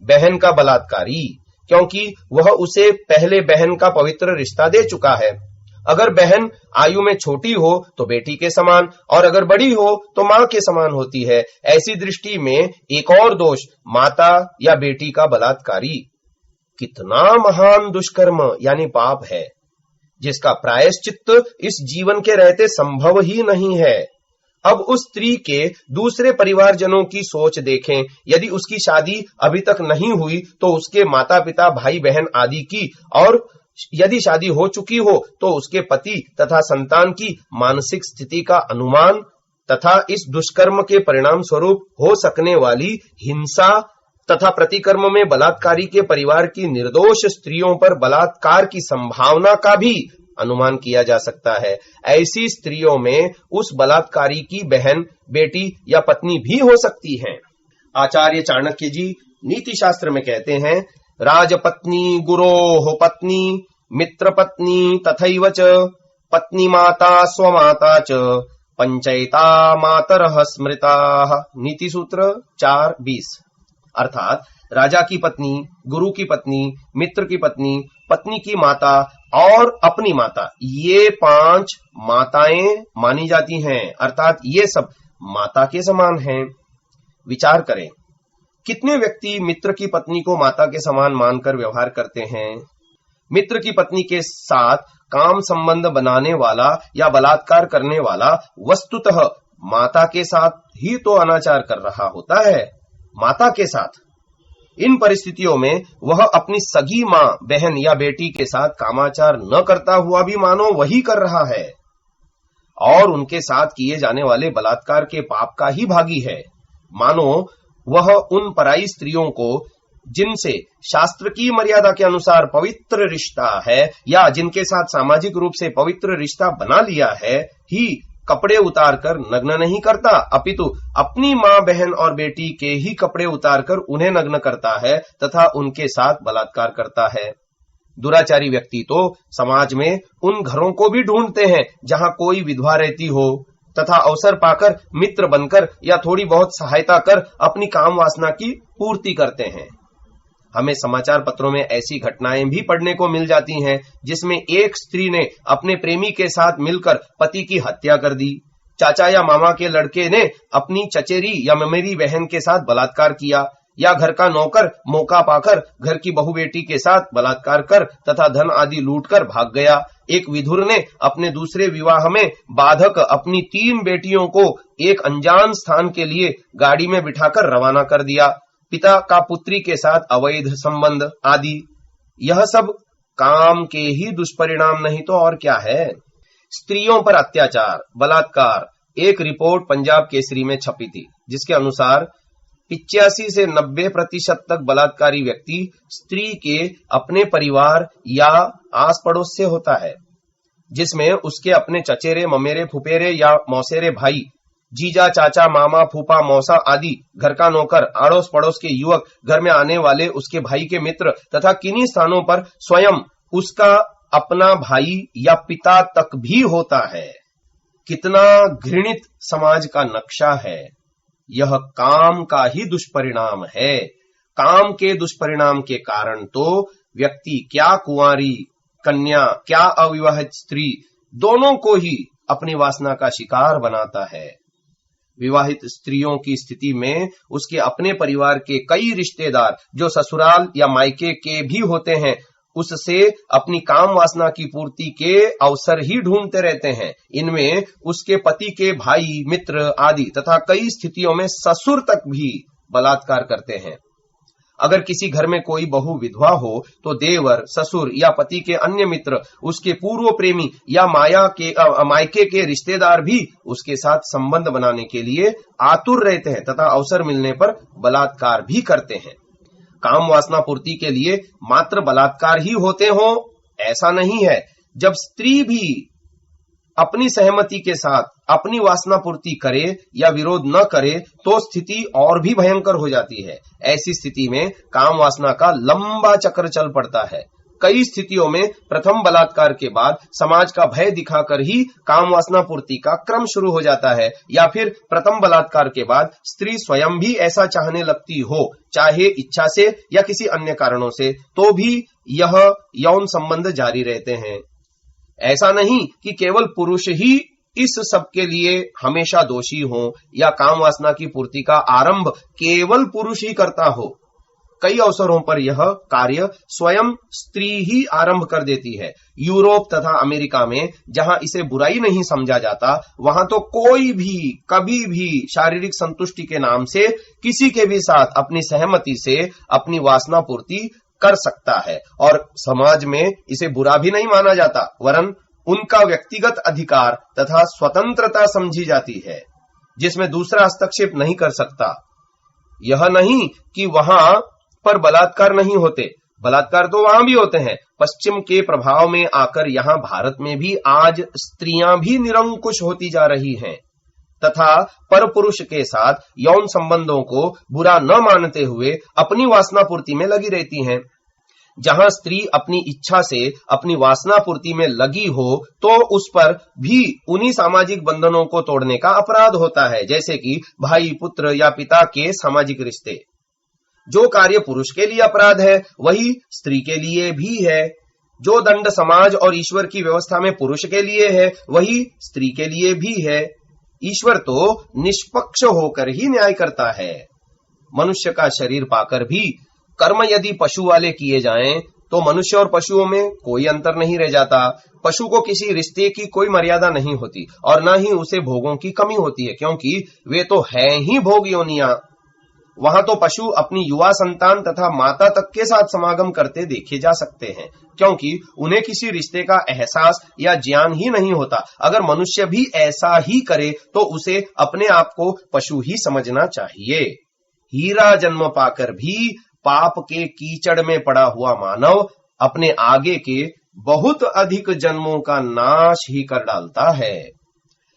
बहन का बलात्कारी, क्योंकि वह उसे पहले बहन का पवित्र रिश्ता दे चुका है। अगर बहन आयु में छोटी हो तो बेटी के समान और अगर बड़ी हो तो मां के समान होती है। ऐसी दृष्टि में एक और दोष माता या बेटी का बलात्कारी कितना महान दुष्कर्म यानी पाप है, जिसका प्रायश्चित्त इस जीवन के रहते संभव ही नहीं है। अब उस स्त्री के दूसरे परिवारजनों की सोच देखें। यदि उसकी शादी अभी तक नहीं हुई तो उसके माता पिता, भाई बहन आदि की, और यदि शादी हो चुकी हो तो उसके पति तथा संतान की मानसिक स्थिति का अनुमान तथा इस दुष्कर्म के परिणाम स्वरूप हो सकने वाली हिंसा तथा प्रतिकर्म में बलात्कारी के परिवार की निर्दोष स्त्रियों पर बलात्कार की संभावना का भी अनुमान किया जा सकता है। ऐसी स्त्रियों में उस बलात्कारी की बहन, बेटी या पत्नी भी हो सकती हैं। आचार्य चाणक्य जी नीति शास्त्र में कहते हैं, राजपत्नी गुरोः पत्नी मित्र पत्नी तथैव च पत्नी माता स्वमाता च पंचैता मातरः स्मृताः। नीति सूत्र 4:20। अर्थात राजा की पत्नी, गुरु की पत्नी, मित्र की पत्नी, पत्नी की माता और अपनी माता, ये 5 माताएं मानी जाती हैं। अर्थात ये सब माता के समान हैं। विचार करें, कितने व्यक्ति मित्र की पत्नी को माता के समान मानकर व्यवहार करते हैं। मित्र की पत्नी के साथ काम संबंध बनाने वाला या बलात्कार करने वाला वस्तुतः माता के साथ ही तो अनाचार कर रहा होता है, माता के साथ। इन परिस्थितियों में वह अपनी सगी मां, बहन या बेटी के साथ कामाचार न करता हुआ भी मानो वही कर रहा है और उनके साथ किए जाने वाले बलात्कार के पाप का ही भागी है। मानो वह उन पराई स्त्रियों को जिनसे शास्त्र की मर्यादा के अनुसार पवित्र रिश्ता है या जिनके साथ सामाजिक रूप से पवित्र रिश्ता बना लिया है ही कपड़े उतारकर नग्न नहीं करता, अपितु अपनी मां, बहन और बेटी के ही कपड़े उतारकर उन्हें नग्न करता है तथा उनके साथ बलात्कार करता है। दुराचारी व्यक्ति तो समाज में उन घरों को भी ढूंढते हैं जहां कोई विधवा रहती हो तथा अवसर पाकर मित्र बनकर या थोड़ी बहुत सहायता कर अपनी काम वासना की पूर्ति करते हैं। हमें समाचार पत्रों में ऐसी घटनाएं भी पढ़ने को मिल जाती हैं जिसमें एक स्त्री ने अपने प्रेमी के साथ मिलकर पति की हत्या कर दी। चाचा या मामा के लड़के ने अपनी चचेरी या ममेरी बहन के साथ बलात्कार किया, या घर का नौकर मौका पाकर घर की बहू बेटी के साथ बलात्कार कर तथा धन आदि लूटकर भाग गया। एक विधुर ने अपने दूसरे विवाह में बाधक अपनी 3 बेटियों को एक अनजान स्थान के लिए गाड़ी में बिठाकर रवाना कर दिया। पिता का पुत्री के साथ अवैध संबंध आदि, यह सब काम के ही दुष्परिणाम नहीं तो और क्या है। स्त्रियों पर अत्याचार, बलात्कार। एक रिपोर्ट पंजाब केसरी में छपी थी जिसके अनुसार 85 से 90% तक बलात्कारी व्यक्ति स्त्री के अपने परिवार या आस पड़ोस से होता है, जिसमें उसके अपने चचेरे, ममेरे, फुफेरे या मौसेरे भाई, जीजा, चाचा, मामा, फूफा, मौसा आदि, घर का नौकर, आड़ोस पड़ोस के युवक, घर में आने वाले उसके भाई के मित्र तथा किन्हीं स्थानों पर स्वयं उसका अपना भाई या पिता तक भी होता है। कितना घृणित समाज का नक्शा है। यह काम का ही दुष्परिणाम है। काम के दुष्परिणाम के कारण तो व्यक्ति क्या कुंवारी कन्या, क्या अविवाहित स्त्री, दोनों को ही अपनी वासना का शिकार बनाता है। विवाहित स्त्रियों की स्थिति में उसके अपने परिवार के कई रिश्तेदार जो ससुराल या मायके के भी होते हैं, उससे अपनी काम वासना की पूर्ति के अवसर ही ढूंढते रहते हैं। इनमें उसके पति के भाई, मित्र आदि तथा कई स्थितियों में ससुर तक भी बलात्कार करते हैं। अगर किसी घर में कोई बहु विधवा हो तो देवर, ससुर या पति के अन्य मित्र, उसके पूर्व प्रेमी या मायके के रिश्तेदार भी उसके साथ संबंध बनाने के लिए आतुर रहते हैं तथा अवसर मिलने पर बलात्कार भी करते हैं। काम वासना पूर्ति के लिए मात्र बलात्कार ही होते हो ऐसा नहीं है। जब स्त्री भी अपनी सहमति के साथ अपनी वासना पूर्ति करे या विरोध न करे तो स्थिति और भी भयंकर हो जाती है। ऐसी स्थिति में काम वासना का लंबा चक्र चल पड़ता है। कई स्थितियों में प्रथम बलात्कार के बाद समाज का भय दिखाकर ही काम वासना पूर्ति का क्रम शुरू हो जाता है, या फिर प्रथम बलात्कार के बाद स्त्री स्वयं भी ऐसा चाहने लगती हो, चाहे इच्छा से या किसी अन्य कारणों से, तो भी यह यौन संबंध जारी रहते हैं। ऐसा नहीं कि केवल पुरुष ही इस सब के लिए हमेशा दोषी हो या काम वासना की पूर्ति का आरंभ केवल पुरुष ही करता हो। कई अवसरों पर यह कार्य स्वयं स्त्री ही आरंभ कर देती है। यूरोप तथा अमेरिका में जहां इसे बुराई नहीं समझा जाता, वहां तो कोई भी कभी भी शारीरिक संतुष्टि के नाम से किसी के भी साथ अपनी सहमति से अपनी वासना पूर्ति कर सकता है और समाज में इसे बुरा भी नहीं माना जाता, वरन उनका व्यक्तिगत अधिकार तथा स्वतंत्रता समझी जाती है जिसमें दूसरा हस्तक्षेप नहीं कर सकता। यह नहीं कि वहां पर बलात्कार नहीं होते, बलात्कार तो वहां भी होते हैं। पश्चिम के प्रभाव में आकर यहां भारत में भी आज स्त्रियां भी निरंकुश होती जा रही हैं तथा पर पुरुष के साथ यौन संबंधों को बुरा न मानते हुए अपनी वासना पूर्ति में लगी रहती हैं। जहां स्त्री अपनी इच्छा से अपनी वासना पूर्ति में लगी हो तो उस पर भी उन्हीं सामाजिक बंधनों को तोड़ने का अपराध होता है, जैसे कि भाई, पुत्र या पिता के सामाजिक रिश्ते। जो कार्य पुरुष के लिए अपराध है वही स्त्री के लिए भी है। जो दंड समाज और ईश्वर की व्यवस्था में पुरुष के लिए है वही स्त्री के लिए भी है। ईश्वर तो निष्पक्ष होकर ही न्याय करता है। मनुष्य का शरीर पाकर भी कर्म यदि पशु वाले किए जाएं तो मनुष्य और पशुओं में कोई अंतर नहीं रह जाता। पशु को किसी रिश्ते की कोई मर्यादा नहीं होती और न ही उसे भोगों की कमी होती है, क्योंकि वे तो है ही भोग योनियां। वहां तो पशु अपनी युवा संतान तथा माता तक के साथ समागम करते देखे जा सकते हैं, क्योंकि उन्हें किसी रिश्ते का एहसास या ज्ञान ही नहीं होता। अगर मनुष्य भी ऐसा ही करे तो उसे अपने आप को पशु ही समझना चाहिए। हीरा जन्म पाकर भी पाप के कीचड़ में पड़ा हुआ मानव अपने आगे के बहुत अधिक जन्मों का नाश ही कर डालता है।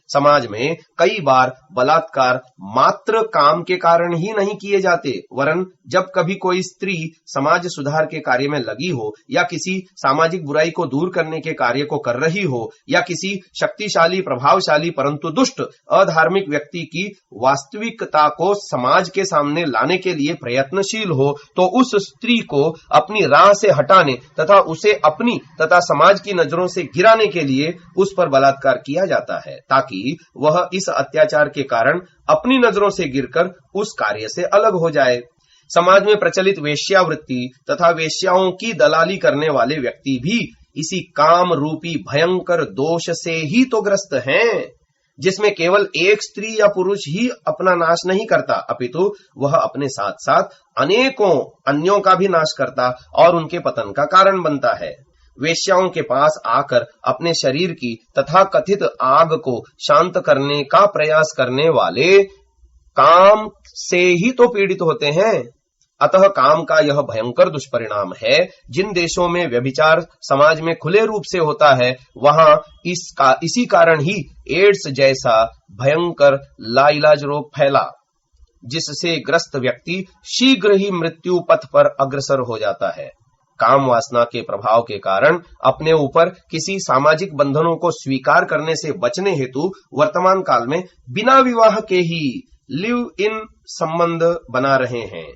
समाज में कई बार बलात्कार मात्र काम के कारण ही नहीं किए जाते, वरन जब कभी कोई स्त्री समाज सुधार के कार्य में लगी हो या किसी सामाजिक बुराई को दूर करने के कार्य को कर रही हो या किसी शक्तिशाली, प्रभावशाली परंतु दुष्ट, अधार्मिक व्यक्ति की वास्तविकता को समाज के सामने लाने के लिए प्रयत्नशील हो, तो उस स्त्री को अपनी राह से हटाने तथा उसे अपनी तथा समाज की नजरों से गिराने के लिए उस पर बलात्कार किया जाता है, ताकि वह इस अत्याचार के कारण अपनी नजरों से गिरकर उस कार्य से अलग हो जाए। समाज में प्रचलित वेश्यावृत्ति तथा वेश्याओं की दलाली करने वाले व्यक्ति भी इसी काम रूपी भयंकर दोष से ही तो ग्रस्त हैं, जिसमें केवल एक स्त्री या पुरुष ही अपना नाश नहीं करता, अपितु वह अपने साथ साथ अनेकों अन्यों का भी नाश करता और उनके पतन का कारण बनता है। वेश्याओं के पास आकर अपने शरीर की तथा कथित आग को शांत करने का प्रयास करने वाले काम से ही तो पीड़ित होते हैं। अतः काम का यह भयंकर दुष्परिणाम है। जिन देशों में व्यभिचार समाज में खुले रूप से होता है वहां इसी कारण ही एड्स जैसा भयंकर लाइलाज रोग फैला, जिससे ग्रस्त व्यक्ति शीघ्र ही मृत्यु पथ पर अग्रसर हो जाता है। काम वासना के प्रभाव के कारण अपने ऊपर किसी सामाजिक बंधनों को स्वीकार करने से बचने हेतु वर्तमान काल में बिना विवाह के ही लिव इन संबंध बना रहे हैं,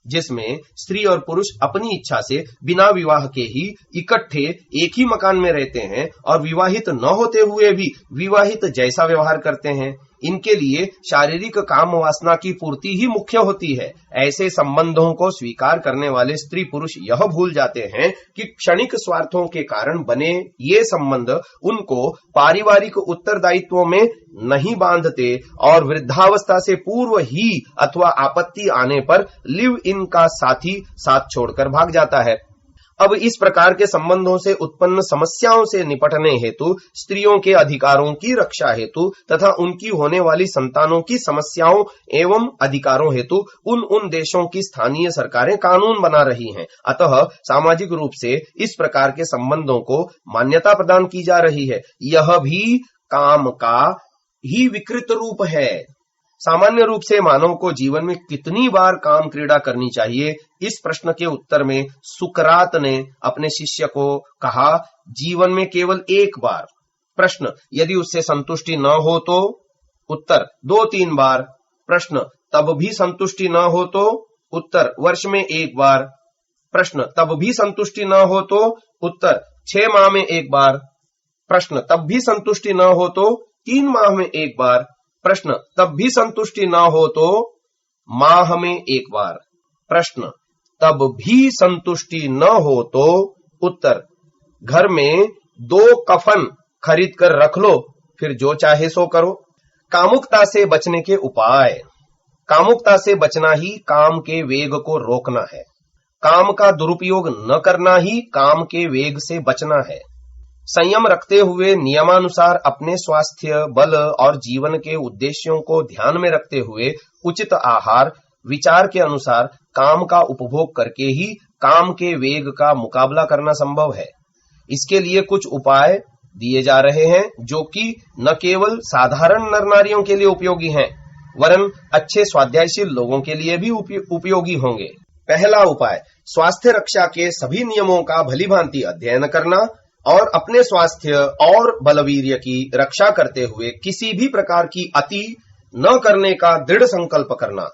जिसमें स्त्री और पुरुष अपनी इच्छा से बिना विवाह के ही इकट्ठे एक ही मकान में रहते हैं और विवाहित न होते हुए भी विवाहित जैसा व्यवहार करते हैं। इनके लिए शारीरिक काम वासना की पूर्ति ही मुख्य होती है। ऐसे संबंधों को स्वीकार करने वाले स्त्री पुरुष यह भूल जाते हैं कि क्षणिक स्वार्थों के कारण बने ये संबंध उनको पारिवारिक उत्तरदायित्वों में नहीं बांधते और वृद्धावस्था से पूर्व ही अथवा आपत्ति आने पर लिव इन का साथी साथ छोड़कर भाग जाता है। अब इस प्रकार के संबंधों से उत्पन्न समस्याओं से निपटने हेतु, स्त्रियों के अधिकारों की रक्षा हेतु तथा उनकी होने वाली संतानों की समस्याओं एवं अधिकारों हेतु उन देशों की स्थानीय सरकारें कानून बना रही हैं। अतः सामाजिक रूप से इस प्रकार के संबंधों को मान्यता प्रदान की जा रही है। यह भी काम का ही विकृत रूप है। सामान्य रूप से मानव को जीवन में कितनी बार काम क्रीड़ा करनी चाहिए, इस प्रश्न के उत्तर में सुकरात ने अपने शिष्य को कहा, जीवन में केवल एक बार। प्रश्न, यदि उससे संतुष्टि न हो तो? उत्तर, 2-3 बार। प्रश्न, तब भी संतुष्टि न हो तो? उत्तर, वर्ष में 1 बार। प्रश्न, तब भी संतुष्टि न हो तो? उत्तर, 6 माह में 1 बार। प्रश्न, तब भी संतुष्टि न हो तो? 3 माह में 1 बार। प्रश्न, तब भी संतुष्टि न हो तो? माह में 1 बार। प्रश्न, तब भी संतुष्टि न हो तो? उत्तर, घर में 2 कफन खरीद कर रख लो, फिर जो चाहे सो करो। कामुकता से बचने के उपाय। कामुकता से बचना ही काम के वेग को रोकना है। काम का दुरुपयोग न करना ही काम के वेग से बचना है। संयम रखते हुए नियमानुसार अपने स्वास्थ्य, बल और जीवन के उद्देश्यों को ध्यान में रखते हुए उचित आहार, विचार के अनुसार काम का उपभोग करके ही काम के वेग का मुकाबला करना संभव है। इसके लिए कुछ उपाय दिए जा रहे हैं जो कि न केवल साधारण नर नारियों के लिए उपयोगी हैं, वरन अच्छे स्वाध्यायशील लोगों के लिए भी उपयोगी होंगे। पहला उपाय, स्वास्थ्य रक्षा के सभी नियमों का भलीभांति अध्ययन करना और अपने स्वास्थ्य और बलवीर्य की रक्षा करते हुए किसी भी प्रकार की अति न करने का दृढ़ संकल्प करना।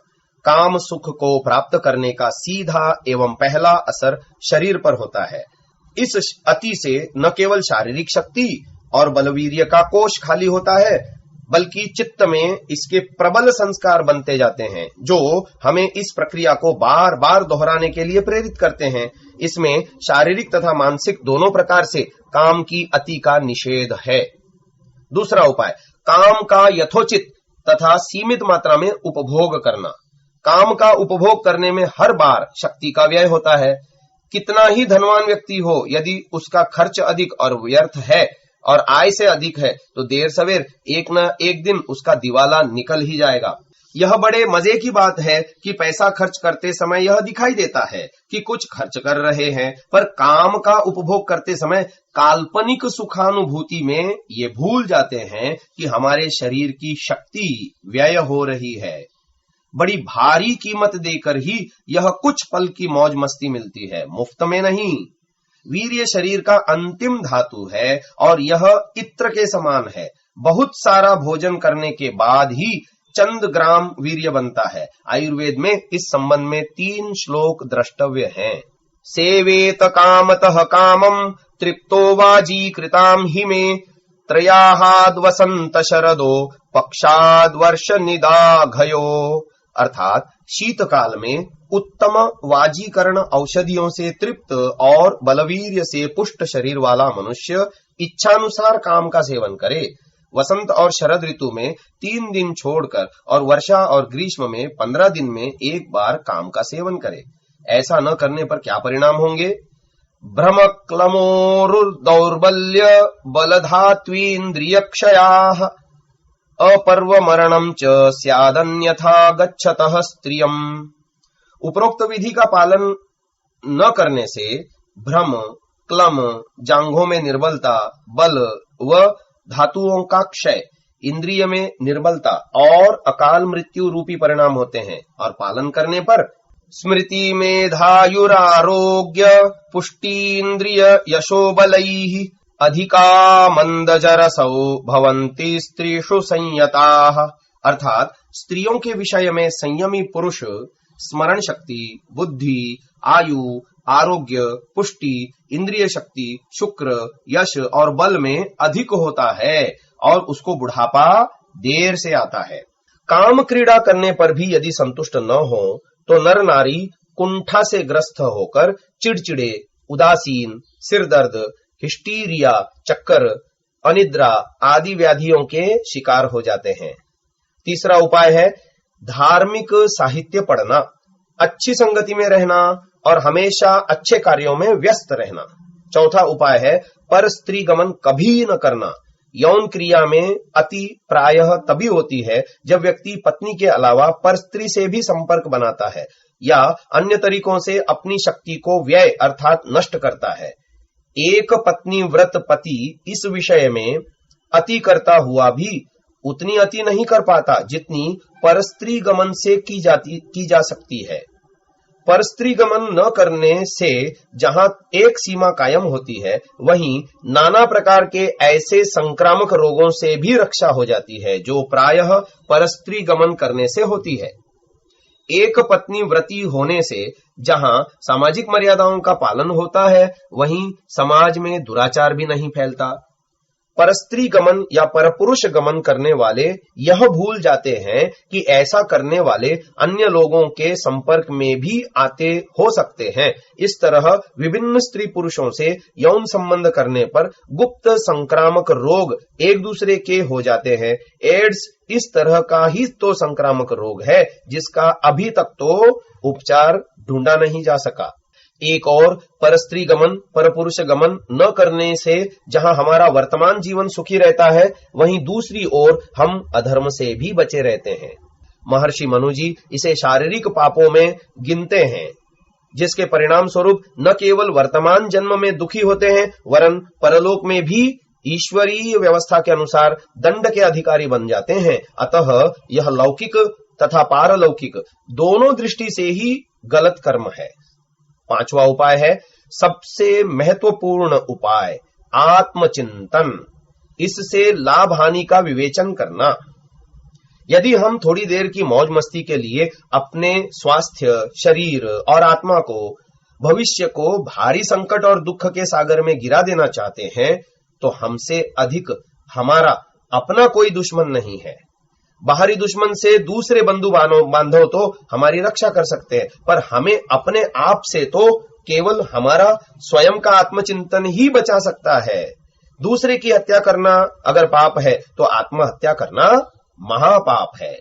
काम सुख को प्राप्त करने का सीधा एवं पहला असर शरीर पर होता है। इस अति से न केवल शारीरिक शक्ति और बलवीर्य का कोष खाली होता है, बल्कि चित्त में इसके प्रबल संस्कार बनते जाते हैं, जो हमें इस प्रक्रिया को बार बार दोहराने के लिए प्रेरित करते हैं। इसमें शारीरिक तथा मानसिक दोनों प्रकार से काम की अति का निषेध है। दूसरा उपाय, काम का यथोचित तथा सीमित मात्रा में उपभोग करना। काम का उपभोग करने में हर बार शक्ति का व्यय होता है। कितना ही धनवान व्यक्ति हो, यदि उसका खर्च अधिक और व्यर्थ है और आय से अधिक है, तो देर सवेर एक न एक दिन उसका दिवाला निकल ही जाएगा। यह बड़े मजे की बात है कि पैसा खर्च करते समय यह दिखाई देता है कि कुछ खर्च कर रहे हैं, पर काम का उपभोग करते समय काल्पनिक सुखानुभूति में ये भूल जाते हैं कि हमारे शरीर की शक्ति व्यय हो रही है। बड़ी भारी कीमत देकर ही यह कुछ पल की मौज मस्ती मिलती है, मुफ्त में नहीं। वीर्य शरीर का अंतिम धातु है और यह इत्र के समान है। बहुत सारा भोजन करने के बाद ही चंद ग्राम वीर्य बनता है। आयुर्वेद में इस संबंध में 3 श्लोक द्रष्टव्य हैं। सेवेत कामतः कामम तृप्तो वाजी कृताम हि मे त्रयाहाद वसंत शरदो पक्षाद वर्ष निदाघयो। अर्थात शीतकाल में उत्तम वाजीकरण औषधियों से तृप्त और बलवीर्य से पुष्ट शरीर वाला मनुष्य इच्छानुसार काम का सेवन करे। वसंत और शरद ऋतु में 3 दिन छोड़कर और वर्षा और ग्रीष्म में 15 दिन में एक बार काम का सेवन करे। ऐसा न करने पर क्या परिणाम होंगे? भ्रम क्लमोरुर्दौर्बल्य बलधात्वीन्द्रियक्षयाः अपर्व मरणम च स्यादन्यथा गच्छतः स्त्रियम। उपरोक्त विधि का पालन न करने से भ्रम, क्लम, जांघों में निर्बलता, बल व धातुओं का क्षय, इंद्रिय में निर्बलता और अकाल मृत्यु रूपी परिणाम होते हैं। और पालन करने पर स्मृति मेधायुरारोग्य पुष्टीन्द्रिय यशोबलैः अधिका मंदजरसौ भवन्ति स्त्रीषु संयताः। अर्थात स्त्रियों के विषय में संयमी पुरुष स्मरण शक्ति, बुद्धि, आयु, आरोग्य, पुष्टि, इंद्रिय शक्ति, शुक्र, यश और बल में अधिक होता है और उसको बुढ़ापा देर से आता है। काम क्रीड़ा करने पर भी यदि संतुष्ट न हो तो नर नारी कुंठा से ग्रस्त होकर चिड़चिड़े, उदासीन, सिर दर्द, हिस्टीरिया, चक्कर, अनिद्रा आदि व्याधियों के शिकार हो जाते हैं। तीसरा उपाय है धार्मिक साहित्य पढ़ना, अच्छी संगति में रहना और हमेशा अच्छे कार्यों में व्यस्त रहना। चौथा उपाय है पर स्त्री गमन कभी न करना। यौन क्रिया में अति प्रायः तभी होती है जब व्यक्ति पत्नी के अलावा पर स्त्री से भी संपर्क बनाता है या अन्य तरीकों से अपनी शक्ति को व्यय अर्थात नष्ट करता है। एक पत्नी व्रत पति इस विषय में अति करता हुआ भी उतनी अति नहीं कर पाता जितनी परस्त्री गमन से की जा सकती है। परस्त्री गमन न करने से जहां एक सीमा कायम होती है, वहीं नाना प्रकार के ऐसे संक्रामक रोगों से भी रक्षा हो जाती है जो प्रायः परस्त्री गमन करने से होती है। एक पत्नी व्रती होने से जहां सामाजिक मर्यादाओं का पालन होता है, वहीं समाज में दुराचार भी नहीं फैलता। परस्त्री गमन या परपुरुष गमन करने वाले यह भूल जाते हैं कि ऐसा करने वाले अन्य लोगों के संपर्क में भी आते हो सकते हैं। इस तरह विभिन्न स्त्री पुरुषों से यौन संबंध करने पर गुप्त संक्रामक रोग एक दूसरे के हो जाते हैं। एड्स इस तरह का ही तो संक्रामक रोग है जिसका अभी तक तो उपचार ढूंढा नहीं जा सका। एक और परस्त्री गमन परपुरुष गमन न करने से जहां हमारा वर्तमान जीवन सुखी रहता है, वहीं दूसरी ओर हम अधर्म से भी बचे रहते हैं। महर्षि मनु जी इसे शारीरिक पापों में गिनते हैं, जिसके परिणाम स्वरूप न केवल वर्तमान जन्म में दुखी होते हैं वरन परलोक में भी ईश्वरीय व्यवस्था के अनुसार दंड के अधिकारी बन जाते हैं। अतः यह लौकिक तथा पारलौकिक दोनों दृष्टि से ही गलत कर्म है। पांचवा उपाय है सबसे महत्वपूर्ण उपाय, आत्मचिंतन। इससे लाभ हानि का विवेचन करना। यदि हम थोड़ी देर की मौज मस्ती के लिए अपने स्वास्थ्य, शरीर और आत्मा को, भविष्य को भारी संकट और दुख के सागर में गिरा देना चाहते हैं तो हमसे अधिक हमारा अपना कोई दुश्मन नहीं है। बाहरी दुश्मन से दूसरे बंधु बांधव तो हमारी रक्षा कर सकते हैं, पर हमें अपने आप से तो केवल हमारा स्वयं का आत्मचिंतन ही बचा सकता है। दूसरे की हत्या करना अगर पाप है तो आत्महत्या करना महापाप है।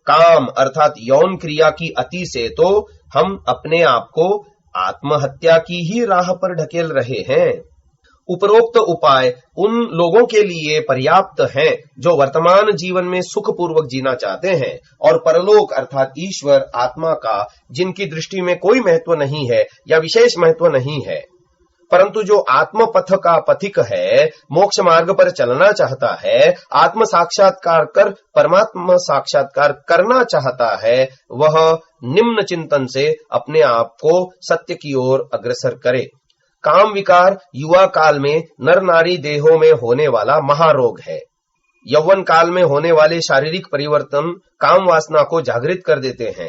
काम अर्थात यौन क्रिया की अति से तो हम अपने आप को आत्महत्या की ही राह पर ढकेल रहे हैं। उपरोक्त उपाय उन लोगों के लिए पर्याप्त हैं जो वर्तमान जीवन में सुखपूर्वक जीना चाहते हैं और परलोक अर्थात ईश्वर आत्मा का जिनकी दृष्टि में कोई महत्व नहीं है या विशेष महत्व नहीं है, परंतु जो आत्म पथ का पथिक है, मोक्ष मार्ग पर चलना चाहता है, आत्म साक्षात्कार कर परमात्मा साक्षात्कार करना चाहता है, वह निम्न चिंतन से अपने आप को सत्य की ओर अग्रसर करे। काम विकार युवा काल में नर नारी देहों में होने वाला महारोग है। यौवन काल में होने वाले शारीरिक परिवर्तन काम वासना को जागृत कर देते हैं।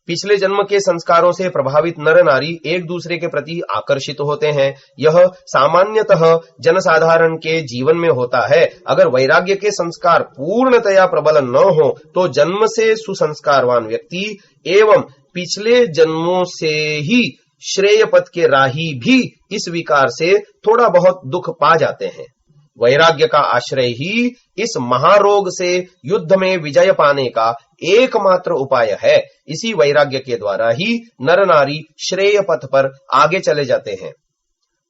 पिछले जन्म के संस्कारों से प्रभावित नर नारी एक दूसरे के प्रति आकर्षित होते हैं। यह सामान्यतः जनसाधारण के जीवन में होता है। अगर वैराग्य के संस्कार पूर्णतया प्रबल न हो तो जन्म से सुसंस्कारवान व्यक्ति एवं पिछले जन्मों से ही श्रेय पथ के राही भी इस विकार से थोड़ा बहुत दुख पा जाते हैं। वैराग्य का आश्रय ही इस महारोग से युद्ध में विजय पाने का एकमात्र उपाय है। इसी वैराग्य के द्वारा ही नर नारी श्रेय पथ पर आगे चले जाते हैं।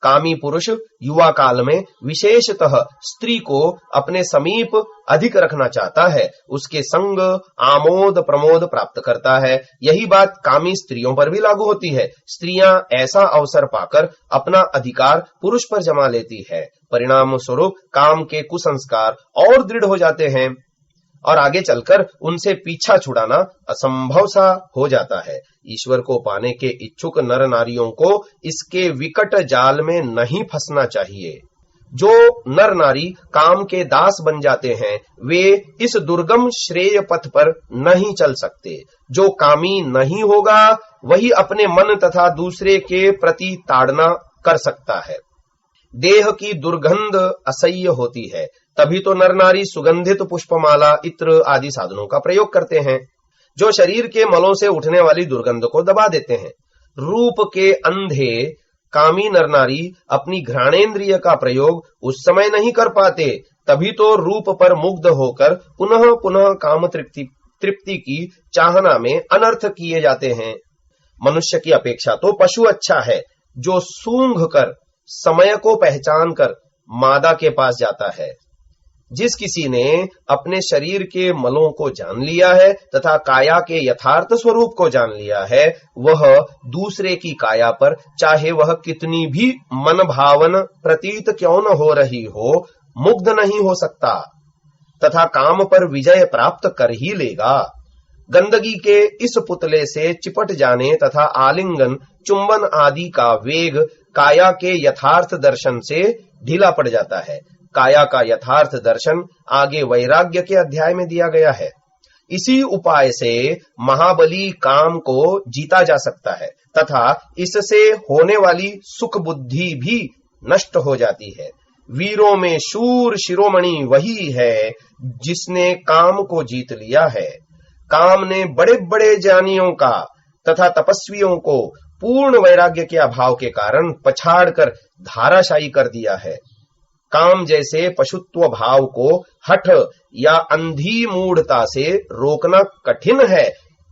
कामी पुरुष युवा काल में विशेषतः स्त्री को अपने समीप अधिक रखना चाहता है, उसके संग आमोद प्रमोद प्राप्त करता है। यही बात कामी स्त्रियों पर भी लागू होती है। स्त्रियां ऐसा अवसर पाकर अपना अधिकार पुरुष पर जमा लेती है। परिणाम स्वरूप काम के कुसंस्कार और दृढ़ हो जाते हैं और आगे चलकर उनसे पीछा छुड़ाना असंभव सा हो जाता है। ईश्वर को पाने के इच्छुक नर नारियों को इसके विकट जाल में नहीं फंसना चाहिए। जो नर नारी काम के दास बन जाते हैं वे इस दुर्गम श्रेय पथ पर नहीं चल सकते। जो कामी नहीं होगा वही अपने मन तथा दूसरे के प्रति ताड़ना कर सकता है। देह की दुर्गंध असह्य होती है, तभी तो नर नारी सुगंधित पुष्पमाला, इत्र आदि साधनों का प्रयोग करते हैं जो शरीर के मलों से उठने वाली दुर्गंध को दबा देते हैं। रूप के अंधे कामी नर नारी अपनी घ्राणेन्द्रिय का प्रयोग उस समय नहीं कर पाते, तभी तो रूप पर मुग्ध होकर पुनः पुनः काम तृप्ति की चाहना में अनर्थ किए जाते हैं। मनुष्य की अपेक्षा तो पशु अच्छा है जो सूंघ कर समय को पहचान कर मादा के पास जाता है। जिस किसी ने अपने शरीर के मलों को जान लिया है तथा काया के यथार्थ स्वरूप को जान लिया है, वह दूसरे की काया पर चाहे वह कितनी भी मन भावन प्रतीत क्यों न हो रही हो, मुग्ध नहीं हो सकता तथा काम पर विजय प्राप्त कर ही लेगा। गंदगी के इस पुतले से चिपट जाने तथा आलिंगन, चुंबन आदि का वेग काया के यथार्थ दर्शन से ढीला पड़ जाता है। काया का यथार्थ दर्शन आगे वैराग्य के अध्याय में दिया गया है। इसी उपाय से महाबली काम को जीता जा सकता है तथा इससे होने वाली सुख बुद्धि भी नष्ट हो जाती है। वीरों में शूर शिरोमणि वही है जिसने काम को जीत लिया है। काम ने बड़े बड़े ज्ञानियों का तथा तपस्वियों को पूर्ण वैराग्य के अभाव के कारण पछाड़कर धाराशायी कर दिया है। काम जैसे पशुत्व भाव को हठ या अंधी मूढ़ता से रोकना कठिन है।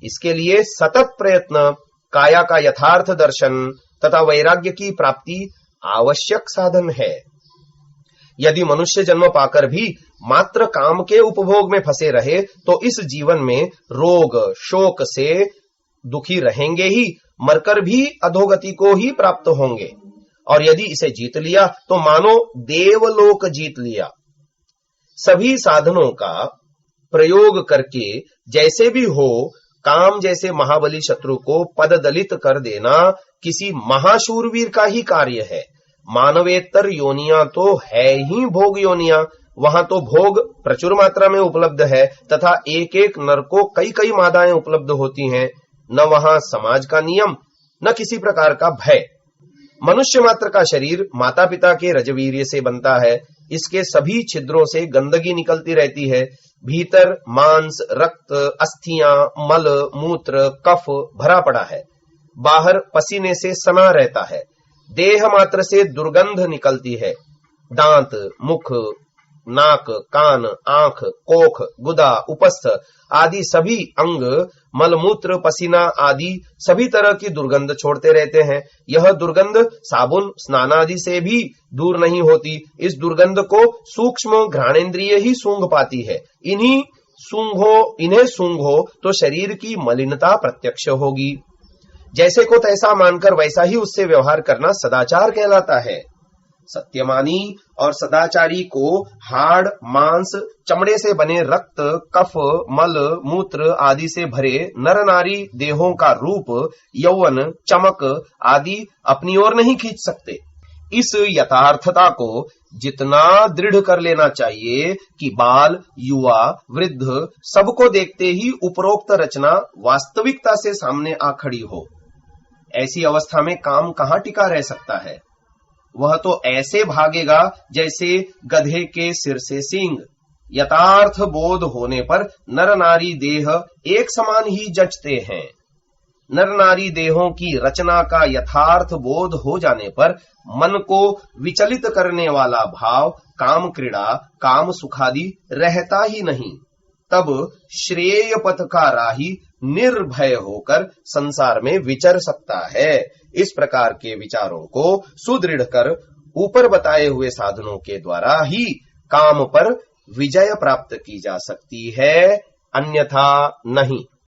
इसके लिए सतत प्रयत्न, काया का यथार्थ दर्शन तथा वैराग्य की प्राप्ति आवश्यक साधन है। यदि मनुष्य जन्म पाकर भी मात्र काम के उपभोग में फंसे रहे तो इस जीवन में रोग शोक से दुखी रहेंगे ही, मरकर भी अधोगति को ही प्राप्त होंगे। और यदि इसे जीत लिया तो मानो देवलोक जीत लिया। सभी साधनों का प्रयोग करके जैसे भी हो काम जैसे महाबली शत्रु को पददलित कर देना किसी महाशूरवीर का ही कार्य है। मानवेतर योनियां तो है ही भोग योनियां, वहां तो भोग प्रचुर मात्रा में उपलब्ध है तथा एक एक नर को कई कई मादाएं उपलब्ध होती हैं। न वहां समाज का नियम न किसी प्रकार का भय। मनुष्य मात्र का शरीर माता पिता के रजवीर्य से बनता है। इसके सभी छिद्रों से गंदगी निकलती रहती है। भीतर मांस रक्त अस्थियां मल मूत्र कफ भरा पड़ा है। बाहर पसीने से सना रहता है। देह मात्र से दुर्गंध निकलती है। दांत मुख नाक कान आंख कोख गुदा उपस्थ आदि सभी अंग मलमूत्र पसीना आदि सभी तरह की दुर्गंध छोड़ते रहते हैं। यह दुर्गंध साबुन स्नान आदि से भी दूर नहीं होती। इस दुर्गंध को सूक्ष्म घ्राणेन्द्रिय ही सूंघ पाती है। इन्हें सूंघो तो शरीर की मलिनता प्रत्यक्ष होगी। जैसे को तैसा मानकर वैसा ही उससे व्यवहार करना सदाचार कहलाता है। सत्यमानी और सदाचारी को हाड़ मांस चमड़े से बने रक्त कफ मल मूत्र आदि से भरे नर नारी देहों का रूप यौवन चमक आदि अपनी ओर नहीं खींच सकते। इस यथार्थता को जितना दृढ़ कर लेना चाहिए कि बाल युवा वृद्ध सबको देखते ही उपरोक्त रचना वास्तविकता से सामने आ खड़ी हो। ऐसी अवस्था में काम कहां टिका रह सकता है। वह तो ऐसे भागेगा जैसे गधे के सिर से सींग। यथार्थ बोध होने पर नर नारी देह एक समान ही जचते हैं। नर नारी देहों की रचना का यथार्थ बोध हो जाने पर मन को विचलित करने वाला भाव काम क्रीड़ा काम सुखादि रहता ही नहीं। तब श्रेय पथ का राही निर्भय होकर संसार में विचर सकता है। इस प्रकार के विचारों को सुदृढ़ कर ऊपर बताए हुए साधनों के द्वारा ही काम पर विजय प्राप्त की जा सकती है, अन्यथा नहीं।